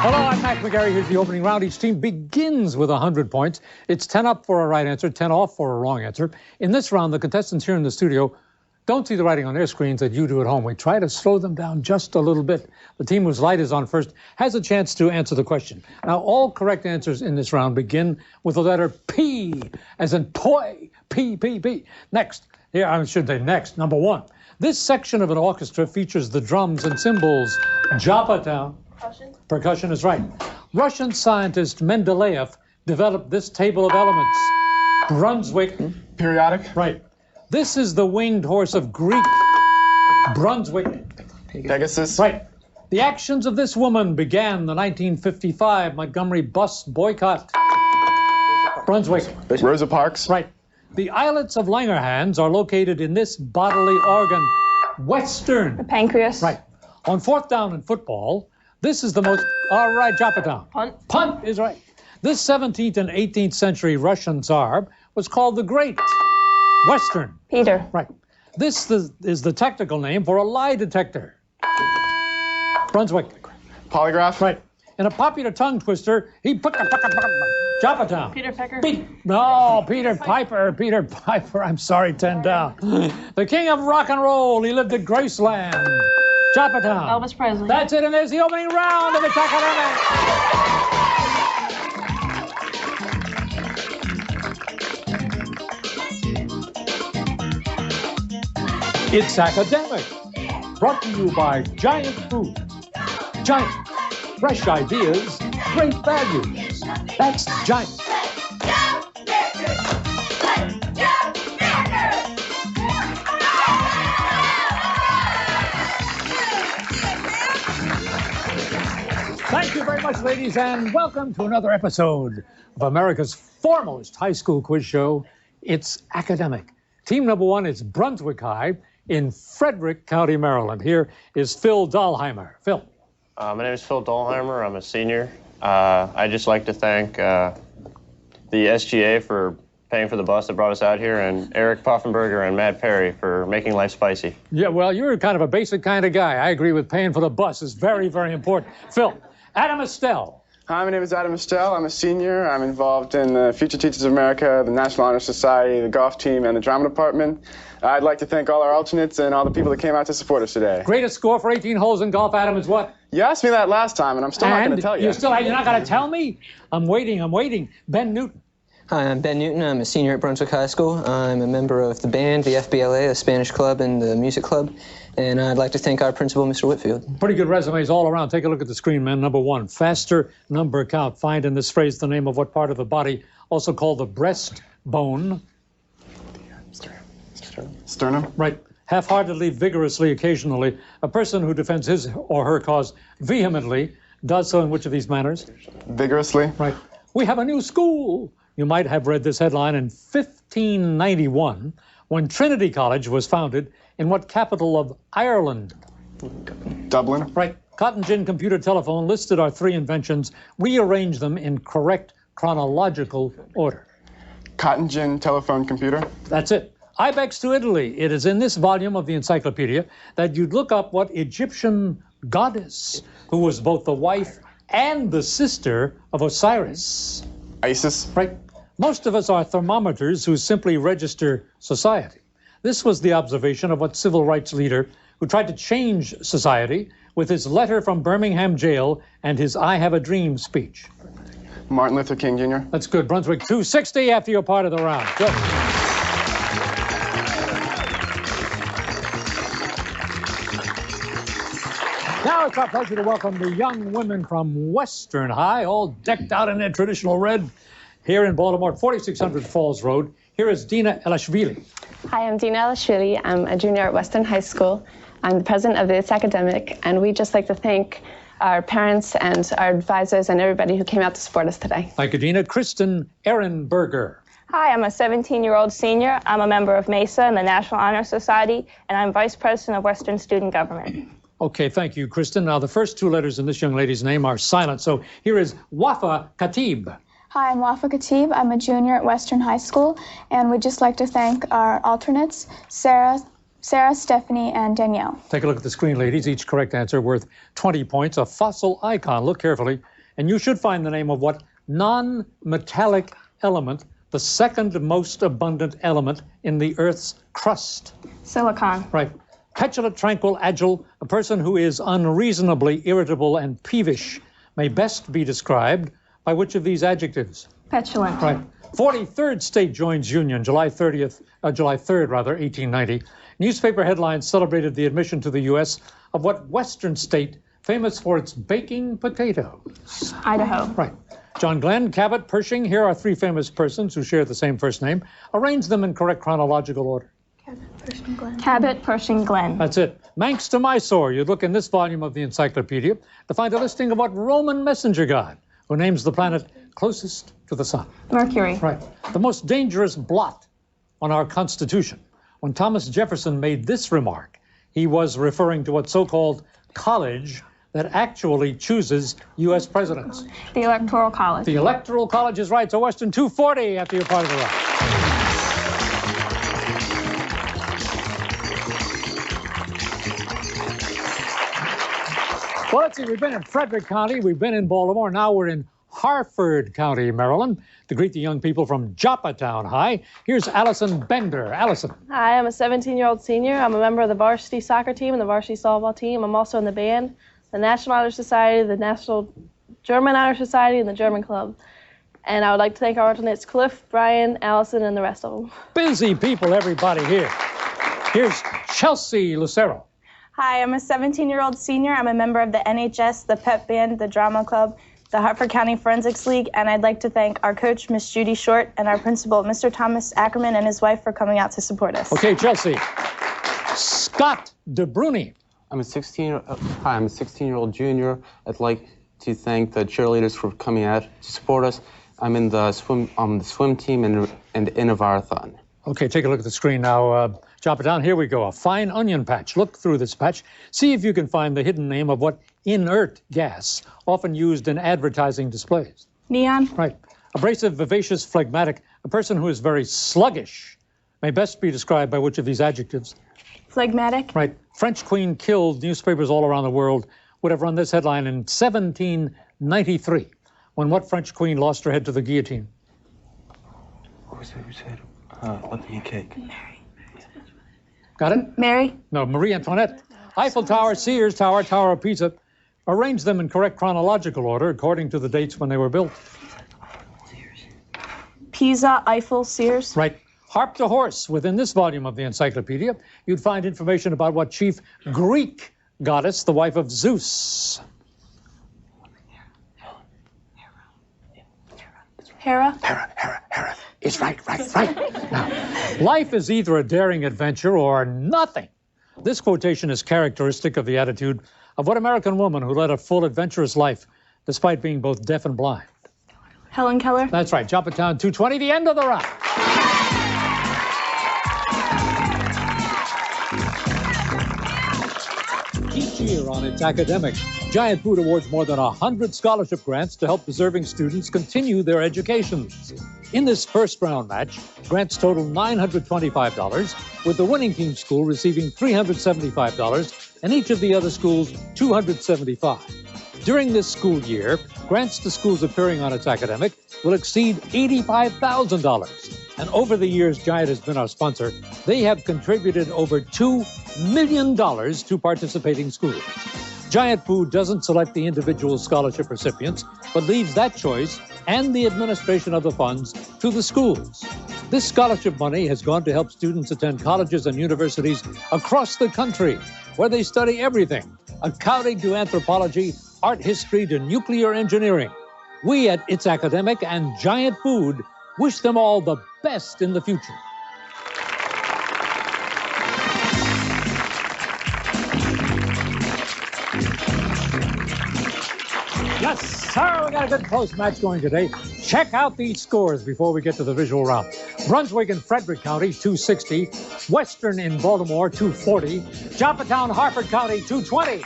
Hello, I'm McGarry. Here's the opening round. Each team begins with 100 points. It's 10 up for a right answer, 10 off for a wrong answer. In this round, the contestants here in the studio don't see the writing on their screens that you do at home. We try to slow them down just a little bit. The team whose light is on first has a chance to answer the question. Now, all correct answers in this round begin with the letter P, as in toy. P, P, P. Next. Here, I should say next. Number one. This section of an orchestra features the drums and cymbals. Japatown. Percussion is right. Russian scientist Mendeleev developed this table of elements. Brunswick. Periodic. Right. This is the winged horse of Greek. Brunswick. Pegasus. Right. The actions of this woman began the 1955 Montgomery bus boycott. Brunswick. Rosa Parks. Right. The islets of Langerhans are located in this bodily organ. Western. The pancreas. Right. On fourth down in football, this is the most... All right, drop it down. Punt. Punt is right. This 17th and 18th century Russian Tsar was called the Great. Western. Peter. Right. This is the technical name for a lie detector. Brunswick. Polygraph. Right. In a popular tongue twister, he put the Japatown. Peter Pecker. No, Peter Piper. Peter Piper. I'm sorry, 10 down. The king of rock and roll. He lived at Graceland. Japatown. Elvis Presley. That's it, and there's the opening round of It's Academic. It's Academic, brought to you by Giant Food. Giant, fresh ideas, great values. That's Giant. Thank you very much, ladies, and welcome to another episode of America's foremost high school quiz show, It's Academic. Team number one is Brunswick High in Frederick County, Maryland. Here is Phil Dahlheimer. Phil. My name is Phil Dahlheimer. I'm a senior. I'd just like to thank the SGA for paying for the bus that brought us out here, and Eric Poffenberger and Matt Perry for making life spicy. Yeah, well, you're kind of a basic kind of guy. I agree with paying for the bus is very, very important. Phil, Adam Estelle. Hi, my name is Adam Estelle. I'm a senior. I'm involved in the Future Teachers of America, the National Honor Society, the golf team, and the drama department. I'd like to thank all our alternates and all the people that came out to support us today. Greatest score for 18 holes in golf, Adam, is what? You asked me that last time, and I'm still not going to tell you. You're not going to tell me? I'm waiting. Ben Newton. Hi, I'm Ben Newton. I'm a senior at Brunswick High School. I'm a member of the band, the FBLA, the Spanish club, and the music club. And I'd like to thank our principal, Mr. Whitfield. Pretty good resumes all around. Take a look at the screen, man. Number one, faster number count. Find in this phrase the name of what part of the body, also called the breastbone. Sternum. Right. Half-heartedly, vigorously, occasionally. A person who defends his or her cause vehemently does so in which of these manners? Vigorously. Right. We have a new school. You might have read this headline in 1591 when Trinity College was founded in what capital of Ireland? Dublin. Right. Cotton gin computer telephone listed our three inventions. Rearrange them in correct chronological order. Cotton gin telephone computer. That's it. Ibex to Italy. It is in this volume of the encyclopedia that you'd look up what Egyptian goddess, who was both the wife and the sister of Osiris. Isis. Right. Most of us are thermometers who simply register society. This was the observation of what civil rights leader who tried to change society with his letter from Birmingham jail and his I Have a Dream speech. Martin Luther King Jr. That's good. Brunswick 260 after you're part of the round. Good. Now it's our pleasure to welcome the young women from Western High, all decked out in their traditional red, here in Baltimore, 4600 Falls Road. Here is Dina Elashvili. Hi, I'm Dina Elashvili. I'm a junior at Western High School. I'm the president of It's Academic, and we'd just like to thank our parents and our advisors and everybody who came out to support us today. Thank you, Dina. Kristen Ehrenberger. Hi, I'm a 17-year-old senior. I'm a member of MESA and the National Honor Society, and I'm vice president of Western Student Government. Okay, thank you, Kristen. Now, the first two letters in this young lady's name are silent, so here is Wafa Khatib. Hi, I'm Wafa Khatib. I'm a junior at Western High School, and we'd just like to thank our alternates, Sarah, Sarah, Stephanie, and Danielle. Take a look at the screen, ladies. Each correct answer worth 20 points. A fossil icon. Look carefully. And you should find the name of what non-metallic element, the second most abundant element in the Earth's crust. Silicon. Right. Petulant, tranquil, agile, a person who is unreasonably irritable and peevish, may best be described by which of these adjectives? Petulant. Right. 43rd state joins Union, July 3rd, 1890. Newspaper headlines celebrated the admission to the U.S. of what western state famous for its baking potatoes? Idaho. Right. John Glenn, Cabot, Pershing. Here are three famous persons who share the same first name. Arrange them in correct chronological order. Cabot, Pershing, Glenn. That's it. Manx to Mysore. You'd look in this volume of the encyclopedia to find a listing of what Roman messenger god who names the planet closest to the sun. Mercury. Right. The most dangerous blot on our Constitution. When Thomas Jefferson made this remark, he was referring to what so-called college that actually chooses U.S. presidents. The Electoral College. The Electoral College is right. So Western 240 after your part of the round. Well, let's see. We've been in Frederick County. We've been in Baltimore. Now we're in Harford County, Maryland, to greet the young people from Joppatown High. Here's Allison Bender. Allison. Hi, I'm a 17-year-old senior. I'm a member of the varsity soccer team and the varsity softball team. I'm also in the band, the National Honor Society, the National German Honor Society, and the German Club. And I would like to thank our alternates Cliff, Brian, Allison, and the rest of them. Busy people, everybody here. Here's Chelsea Lucero. Hi, I'm a 17-year-old senior. I'm a member of the NHS, the pep band, the drama club, the Hartford County Forensics League, and I'd like to thank our coach, Miss Judy Short, and our principal, Mr. Thomas Ackerman, and his wife for coming out to support us. Okay, Chelsea. Scott DeBruni. I'm a 16-year-old junior. I'd like to thank the cheerleaders for coming out to support us. I'm in the swim team and in a marathon. Okay, take a look at the screen now. Chop it down. Here we go. A fine onion patch. Look through this patch. See if you can find the hidden name of what inert gas often used in advertising displays. Neon. Right. Abrasive, vivacious, phlegmatic. A person who is very sluggish may best be described by which of these adjectives? Phlegmatic. Right. French queen killed. Newspapers all around the world would have run this headline in 1793, when what French queen lost her head to the guillotine? What was it? Who said? Let me a cake. Mary. Got it? Mary. No, Marie Antoinette. Eiffel Tower, Sears Tower, Tower of Pisa. Arrange them in correct chronological order according to the dates when they were built. Pisa, Eiffel, Sears. Right. Harp to horse. Within this volume of the encyclopedia, you'd find information about what chief Greek goddess, the wife of Zeus. Hera. Hera. It's right. Now, life is either a daring adventure or nothing. This quotation is characteristic of the attitude of what American woman who led a full, adventurous life despite being both deaf and blind? Helen Keller. That's right. Joppatown 220, the end of the round. Each year on It's Academic, Giant Food awards more than 100 scholarship grants to help deserving students continue their educations. In this first round match, grants total $925, with the winning team school receiving $375 and each of the other schools $275. During this school year, grants to schools appearing on It's Academic will exceed $85,000. And over the years Giant has been our sponsor, they have contributed over $2 million to participating schools. Giant Food doesn't select the individual scholarship recipients, but leaves that choice and the administration of the funds to the schools. This scholarship money has gone to help students attend colleges and universities across the country, where they study everything, accounting to anthropology, art history to nuclear engineering. We at It's Academic and Giant Food wish them all the best in the future. Yes, sir, we got a good close match going today. Check out these scores before we get to the visual round. Brunswick in Frederick County, 260. Western in Baltimore, 240. Joppatown, Harford County, 220.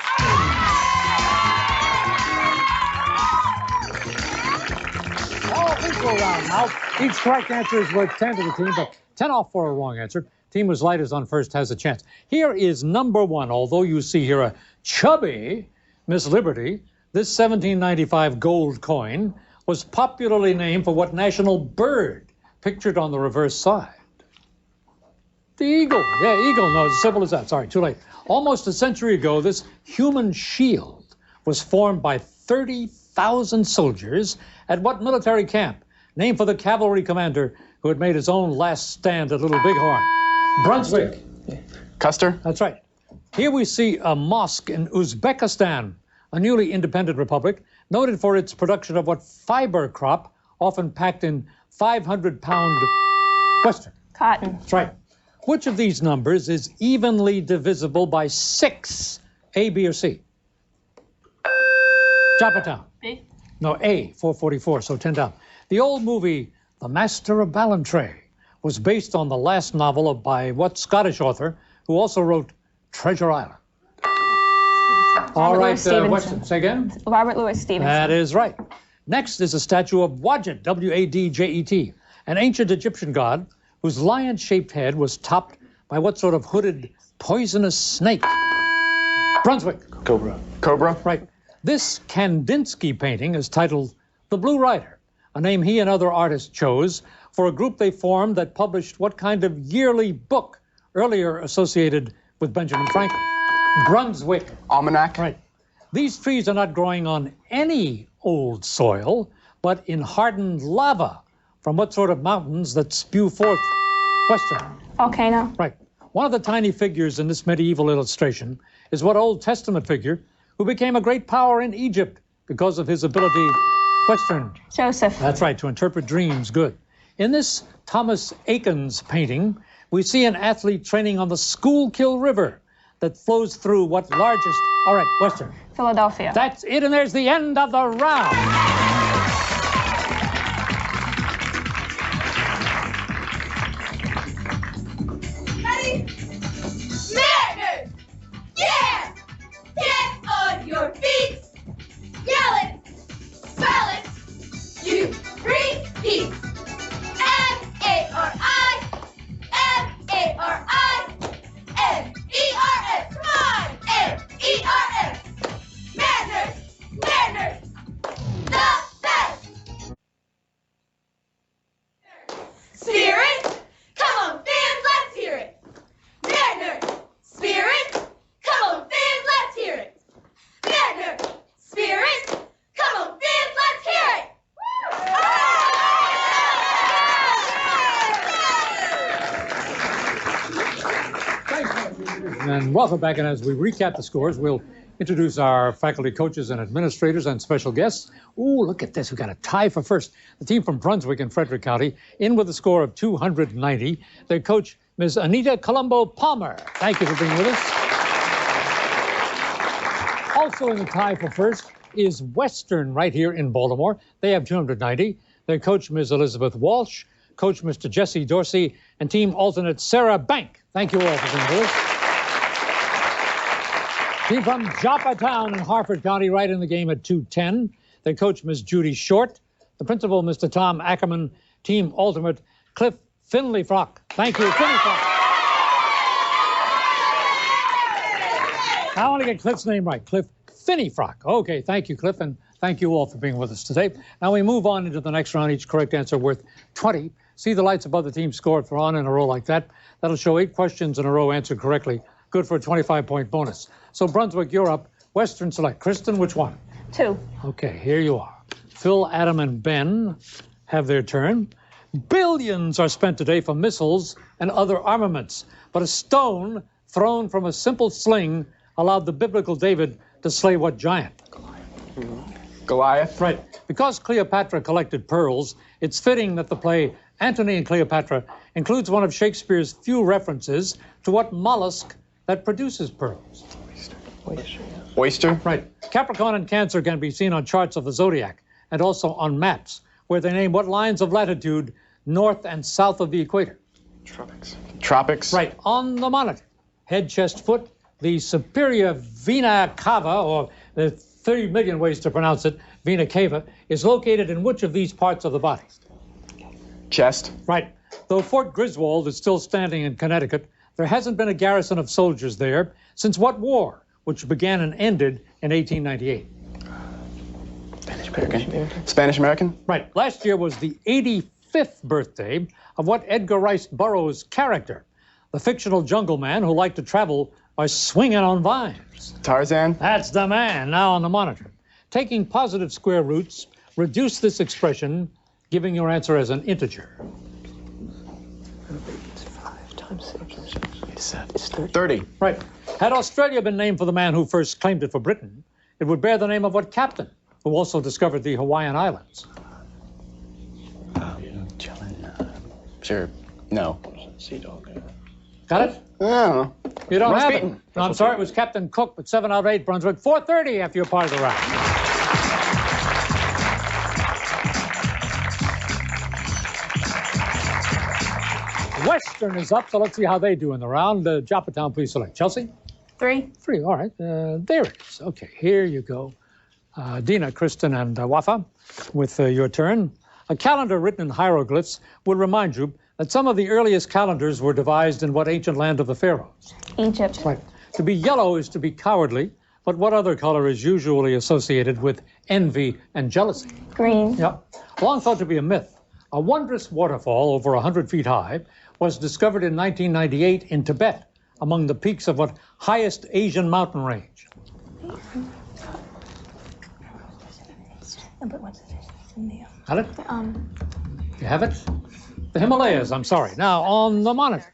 All visual round now. Each correct answer is worth 10 to the team, but 10 off for a wrong answer. Team whose light is on first has a chance. Here is number one, although you see here a chubby Miss Liberty. This 1795 gold coin was popularly named for what national bird pictured on the reverse side? The eagle. Yeah, eagle. No, it's as simple as that. Sorry, too late. Almost a century ago, this human shield was formed by 30,000 soldiers at what military camp? Named for the cavalry commander who had made his own last stand at Little Bighorn. Brunswick. Custer? That's right. Here we see a mosque in Uzbekistan, a newly independent republic, noted for its production of what fiber crop, often packed in 500-pound Western. Cotton. That's right. Which of these numbers is evenly divisible by 6? A, B, or C? Joppatown. B. No, A, 444, so 10 down. The old movie, The Master of Ballantrae, was based on the last novel by what Scottish author who also wrote Treasure Island? All right, Weston, say again? Robert Louis Stevenson. That is right. Next is a statue of Wadjet, W-A-D-J-E-T, an ancient Egyptian god whose lion-shaped head was topped by what sort of hooded, poisonous snake? Brunswick. Cobra. Cobra? Right. This Kandinsky painting is titled The Blue Rider, a name he and other artists chose for a group they formed that published what kind of yearly book earlier associated with Benjamin Franklin? Brunswick. Almanac? Right. These trees are not growing on any old soil, but in hardened lava from what sort of mountains that spew forth Western? Volcano. Right. One of the tiny figures in this medieval illustration is what Old Testament figure who became a great power in Egypt because of his ability, Western? Joseph. That's right, to interpret dreams. Good. In this Thomas Eakins painting, we see an athlete training on the Schuylkill River that flows through what largest... All right, Western. Philadelphia. That's it, and there's the end of the round. Ready? Mariners! Yeah! Get on your feet! Yell it! Spell it! You repeat! M-A-R-I! M-A-R-I! M-E-R-S! Come on! M-E-R-S! Mariners! Mariners! The best! Spirit! Come on, fans, let's hear it! Mariners! Spirit! Come on, fans, let's hear it! Mariners! Spirit! Come on, fans, let's hear it! And welcome back, and as we recap the scores, we'll introduce our faculty, coaches, and administrators and special guests. Ooh, look at this. We've got a tie for first. The team from Brunswick in Frederick County in with a score of 290. Their coach, Ms. Anita Colombo Palmer. Thank you for being with us. Also in the tie for first is Western right here in Baltimore. They have 290. Their coach, Ms. Elizabeth Walsh, coach, Mr. Jesse Dorsey, and team alternate Sarah Bank. Thank you all for being with us. Team from Joppatown in Harford County right in the game at 210. Their coach, Ms. Judy Short. The principal, Mr. Tom Ackerman. Team alternate Cliff Finley Frock. Thank you, Finley Frock. I want to get Cliff's name right. Cliff Finney Frock. Okay, thank you, Cliff, and thank you all for being with us today. Now we move on into the next round. Each correct answer worth 20. See the lights above the team scored for on in a row like that. That'll show 8 questions in a row answered correctly. Good for a 25-point bonus. So Brunswick, you're up. Western select. Kristen, which one? 2. Okay, here you are. Phil, Adam, and Ben have their turn. Billions are spent today for missiles and other armaments, but a stone thrown from a simple sling allowed the biblical David to slay what giant? Goliath? Right. Because Cleopatra collected pearls, it's fitting that the play Antony and Cleopatra includes one of Shakespeare's few references to what mollusk that produces pearls. Oyster? Right. Capricorn and Cancer can be seen on charts of the zodiac and also on maps where they name what lines of latitude north and south of the equator. Tropics. Tropics? Right. On the monitor. Head, chest, foot. The superior vena cava, or the 30 million ways to pronounce it, vena cava, is located in which of these parts of the body? Chest? Right. Though Fort Griswold is still standing in Connecticut, there hasn't been a garrison of soldiers there since what war, which began and ended in 1898? Spanish American? Right. Last year was the 85th birthday of what Edgar Rice Burroughs' character, the fictional jungle man who liked to travel by swinging on vines. Tarzan? That's the man. Now on the monitor. Taking positive square roots, reduce this expression, giving your answer as an integer. 5 times 6. It's 30. Right. Had Australia been named for the man who first claimed it for Britain, it would bear the name of what captain, who also discovered the Hawaiian Islands? Sure. No. Got it? I don't know. You don't Ross have Beaton. it. No, I'm sorry, it was Captain Cook, but 7 out of 8, Brunswick. 4:30 after you're part of the round. Western is up, so let's see how they do in the round. Joppatown, please select. Chelsea? 3. 3, all right. There it is. Okay, here you go. Dina, Kristen, and Wafa, with your turn. A calendar written in hieroglyphs will remind you that some of the earliest calendars were devised in what ancient land of the pharaohs? Egypt. Right. To be yellow is to be cowardly, but what other color is usually associated with envy and jealousy? Green. Yep. Long thought to be a myth, a wondrous waterfall over 100 feet high was discovered in 1998 in Tibet, among the peaks of what highest Asian mountain range? Got it? You have it? The Himalayas, I'm sorry. Now, on the monitor,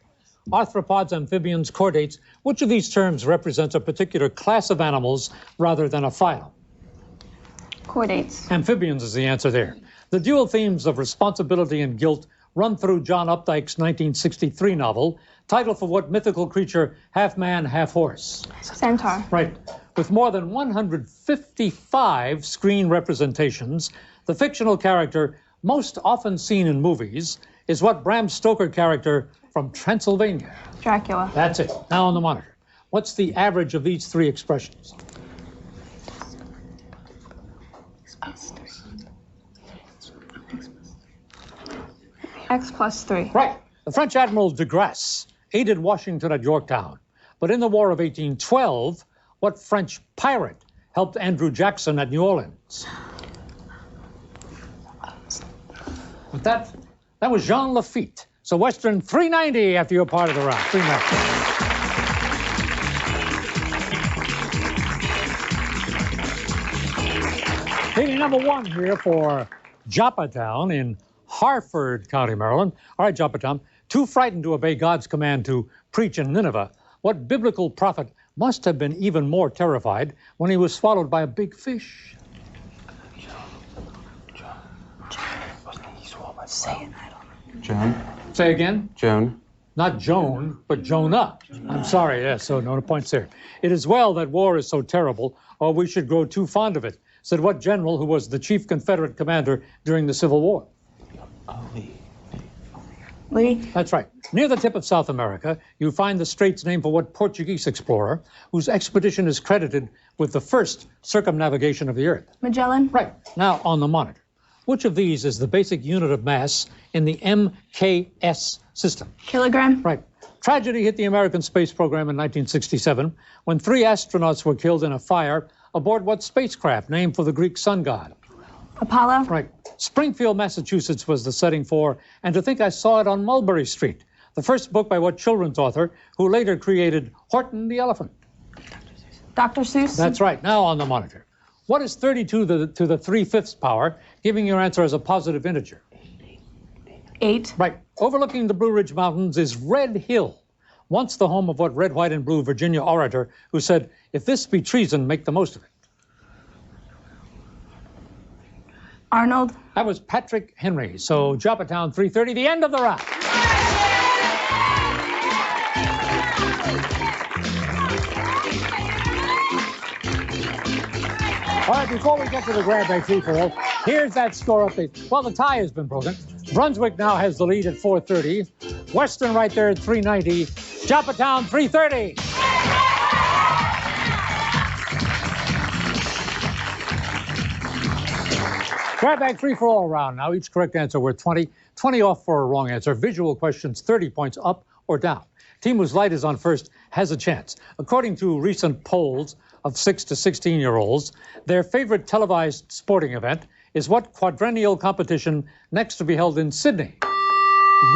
arthropods, amphibians, chordates, which of these terms represents a particular class of animals rather than a phylum? Chordates. Amphibians is the answer there. The dual themes of responsibility and guilt run through John Updike's 1963 novel, titled for what mythical creature, half man, half horse? Centaur. Right. With more than 155 screen representations, the fictional character most often seen in movies is what Bram Stoker character from Transylvania? Dracula. That's it. Now on the monitor. What's the average of these 3 expressions? X plus 3. Right. The French Admiral de Grasse aided Washington at Yorktown. But in the War of 1812, what French pirate helped Andrew Jackson at New Orleans? But that was Jean Lafitte. So Western 390 after you're part of the round. 390. Team number 1 here for Joppatown in Harford County, Maryland. All right, Joppatown, too frightened to obey God's command to preach in Nineveh, what biblical prophet must have been even more terrified when he was swallowed by a big fish? Say it, I don't know. Joan? Say again? Joan. Not Joan, but Jonah. I'm sorry, yes, so no points there. It is well that war is so terrible, or we should grow too fond of it, said what general who was the chief Confederate commander during the Civil War? Lee. That's right. Near the tip of South America, you find the straits named for what Portuguese explorer whose expedition is credited with the first circumnavigation of the Earth? Magellan. Right. Now on the monitor. Which of these is the basic unit of mass in the MKS system? Kilogram. Right. Tragedy hit the American space program in 1967 when 3 astronauts were killed in a fire aboard what spacecraft named for the Greek sun god? Apollo. Right. Springfield, Massachusetts was the setting for And to Think I Saw It on Mulberry Street, the first book by what children's author who later created Horton the Elephant? Dr. Seuss. That's right. Now on the monitor. What is 32 to the 3/5 power, giving your answer as a positive integer? 8. Right. Overlooking the Blue Ridge Mountains is Red Hill, once the home of what red, white, and blue Virginia orator who said, if this be treason, make the most of it. Arnold. That was Patrick Henry. So Joppatown 330, the end of the round. All right, before we get to the grab bag free-for-all, here's that score update. Well, the tie has been broken. Brunswick now has the lead at 430. Western right there at 390. Joppatown 330. Grab bag free-for-all round. Now each correct answer worth 20. 20 off for a wrong answer. Visual questions, 30 points up or down. Team whose light is on first has a chance. According to recent polls of 6 to 16-year-olds, their favorite televised sporting event is what quadrennial competition next to be held in Sydney?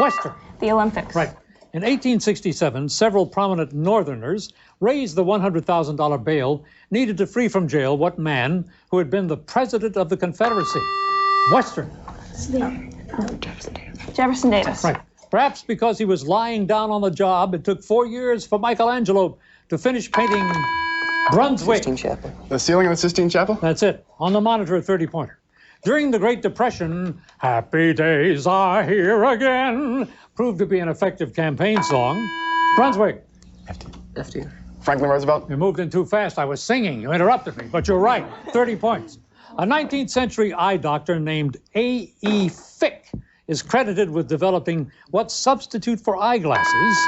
Western. The Olympics. Right. In 1867, several prominent Northerners raised the $100,000 bail needed to free from jail what man who had been the president of the Confederacy? Western. Jefferson Davis. Right. Perhaps because he was lying down on the job, it took 4 years for Michelangelo to finish painting Brunswick. The ceiling of the Sistine Chapel? That's it. On the monitor, a 30-pointer. During the Great Depression, Happy Days Are Here Again proved to be an effective campaign song. Brunswick. FD. Franklin Roosevelt? You moved in too fast. I was singing. You interrupted me, but you're right. 30 points. A 19th century eye doctor named A.E. Fick is credited with developing what substitute for eyeglasses?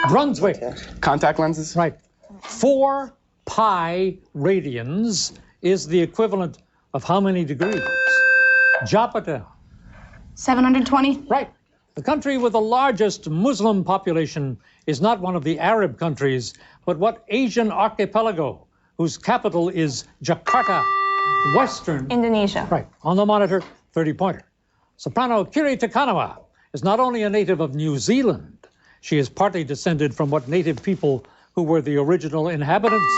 Brunswick. Contact lenses? Right. 4 pi radians is the equivalent of how many degrees? Japata. 720. Right. The country with the largest Muslim population is not one of the Arab countries, but what Asian archipelago whose capital is Jakarta? Western. Indonesia. Right. On the monitor, 30-pointer. Soprano Kiri Takanawa is not only a native of New Zealand, she is partly descended from what native people who were the original inhabitants?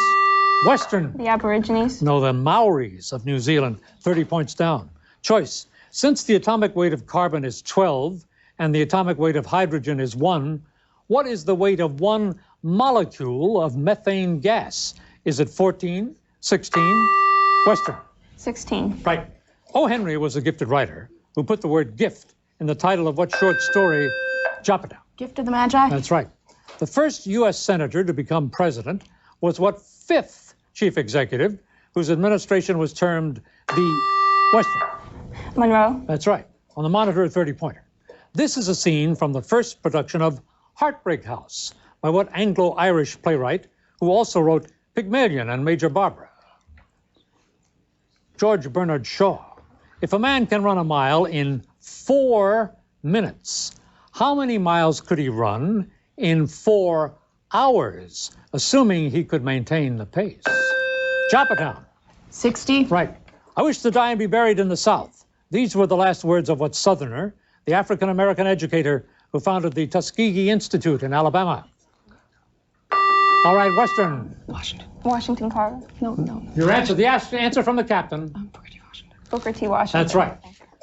Western. The Aborigines. No, the Maoris of New Zealand, 30 points down. Choice. Since the atomic weight of carbon is 12 and the atomic weight of hydrogen is 1, what is the weight of one molecule of methane gas? Is it 14, 16? Western. 16. Right. O. Henry was a gifted writer who put the word gift in the title of what short story? Joppa. Gift of the Magi. That's right. The first U.S. senator to become president was what 5th chief executive whose administration was termed the Western? Monroe. That's right. On the monitor, a 30-pointer. This is a scene from the first production of Heartbreak House by what Anglo-Irish playwright who also wrote Pygmalion and Major Barbara? George Bernard Shaw. If a man can run a mile in 4 minutes, how many miles could he run in 4 hours, assuming he could maintain the pace? Joppatown. 60. Right. I wish to die and be buried in the South. These were the last words of what Southerner, the African-American educator who founded the Tuskegee Institute in Alabama? All right, Western. Washington Carver. No. Your answer, the answer from the captain. Booker T. Washington. That's right.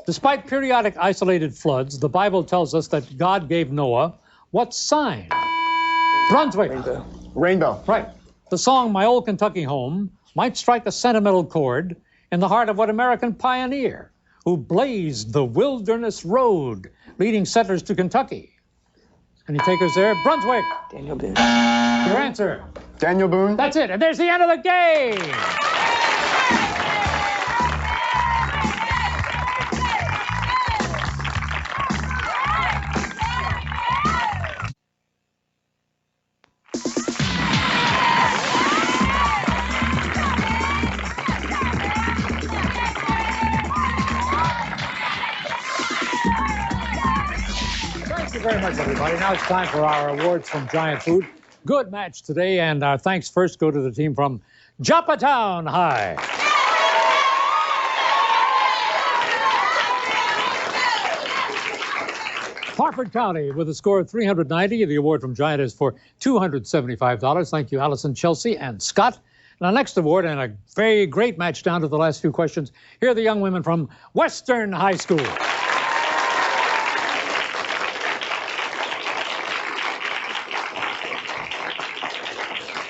Despite periodic isolated floods, the Bible tells us that God gave Noah what sign? Brunswick. Rainbow. Right. The song My Old Kentucky Home might strike a sentimental chord in the heart of what American pioneer who blazed the wilderness road leading settlers to Kentucky? Any takers there? Brunswick. Daniel Boone. Your answer? Daniel Boone. That's it. And there's the end of the game. Thank you very much, everybody. Now it's time for our awards from Giant Food. Good match today, and our thanks first go to the team from Joppatown High. Harford County with a score of 390. The award from Giant is for $275. Thank you, Allison, Chelsea, and Scott. And our next award, and a very great match down to the last few questions. Here are the young women from Western High School.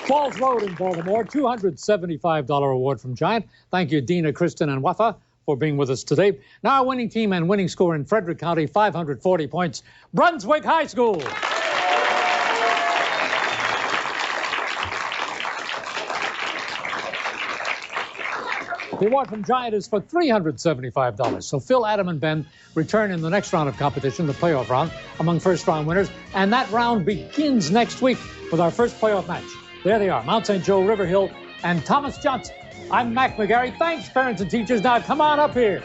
Falls Road in Baltimore, $275 award from Giant. Thank you, Dina, Kristen, and Wafa for being with us today. Now our winning team and winning score in Frederick County, 540 points. Brunswick High School. The award from Giant is for $375. So Phil, Adam, and Ben return in the next round of competition, the playoff round, among first-round winners. And that round begins next week with our first playoff match. There they are, Mount St. Joe, River Hill, and Thomas Johnson. I'm Mac McGarry. Thanks, parents and teachers. Now come on up here.